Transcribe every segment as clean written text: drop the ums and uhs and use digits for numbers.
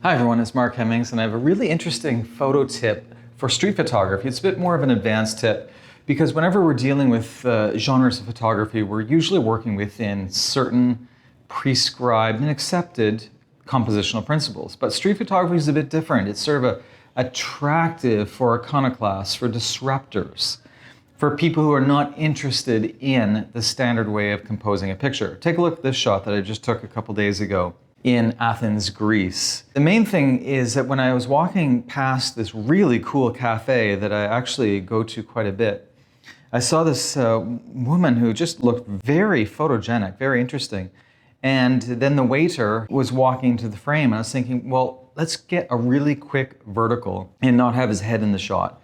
Hi everyone, it's Mark Hemmings, and I have a really interesting photo tip for street photography. It's a bit more of an advanced tip because whenever we're dealing with genres of photography, we're usually working within certain prescribed and accepted compositional principles. But street photography is a bit different. It's sort of attractive for iconoclasts, for disruptors, for people who are not interested in the standard way of composing a picture. Take a look at this shot that I just took a couple days ago in Athens, Greece. The main thing is that when I was walking past this really cool cafe that I actually go to quite a bit, I saw this woman who just looked very photogenic, very interesting. And then the waiter was walking to the frame, and I was thinking, well, let's get a really quick vertical and not have his head in the shot.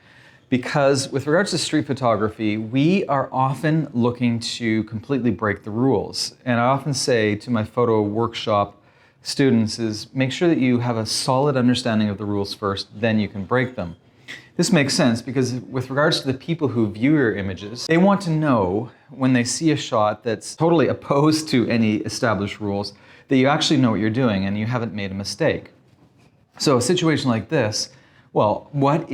Because with regards to street photography, we are often looking to completely break the rules. And I often say to my photo workshop students is make sure that you have a solid understanding of the rules first, then you can break them. This makes sense because with regards to the people who view your images, they want to know when they see a shot that's totally opposed to any established rules that you actually know what you're doing and you haven't made a mistake. So a situation like this, well, what's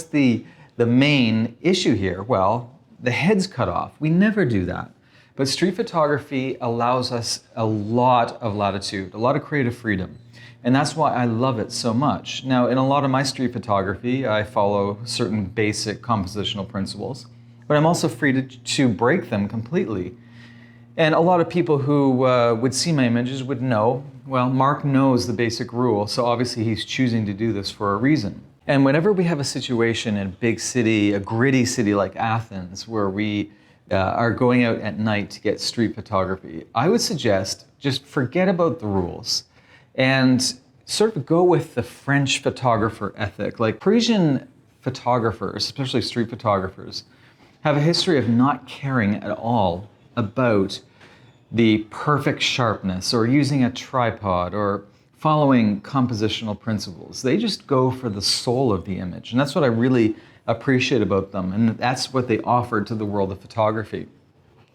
the main issue here? Well, the head's cut off. We never do that. But street photography allows us a lot of latitude, a lot of creative freedom. And that's why I love it so much. Now, in a lot of my street photography, I follow certain basic compositional principles, but I'm also free to break them completely. And a lot of people who would see my images would know, well, Mark knows the basic rule, so obviously he's choosing to do this for a reason. And whenever we have a situation in a big city, a gritty city like Athens, where we are going out at night to get street photography, I would suggest just forget about the rules and sort of go with the French photographer ethic. Like Parisian photographers, especially street photographers, have a history of not caring at all about the perfect sharpness or using a tripod or following compositional principles. They just go for the soul of the image. And that's what I really appreciate about them. And that's what they offer to the world of photography.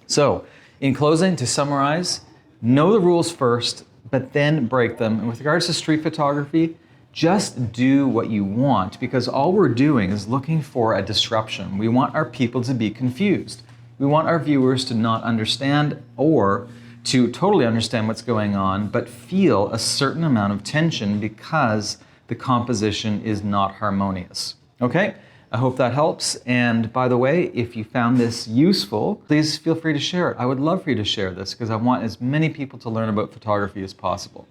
So in closing, to summarize, know the rules first, but then break them. And with regards to street photography, just do what you want, because all we're doing is looking for a disruption. We want our people to be confused. We want our viewers to not understand or to totally understand what's going on, but feel a certain amount of tension because the composition is not harmonious. Okay? I hope that helps. And by the way, if you found this useful, please feel free to share it. I would love for you to share this because I want as many people to learn about photography as possible.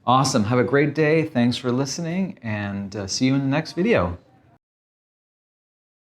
Awesome. Have a great day. Thanks for listening, and see you in the next video.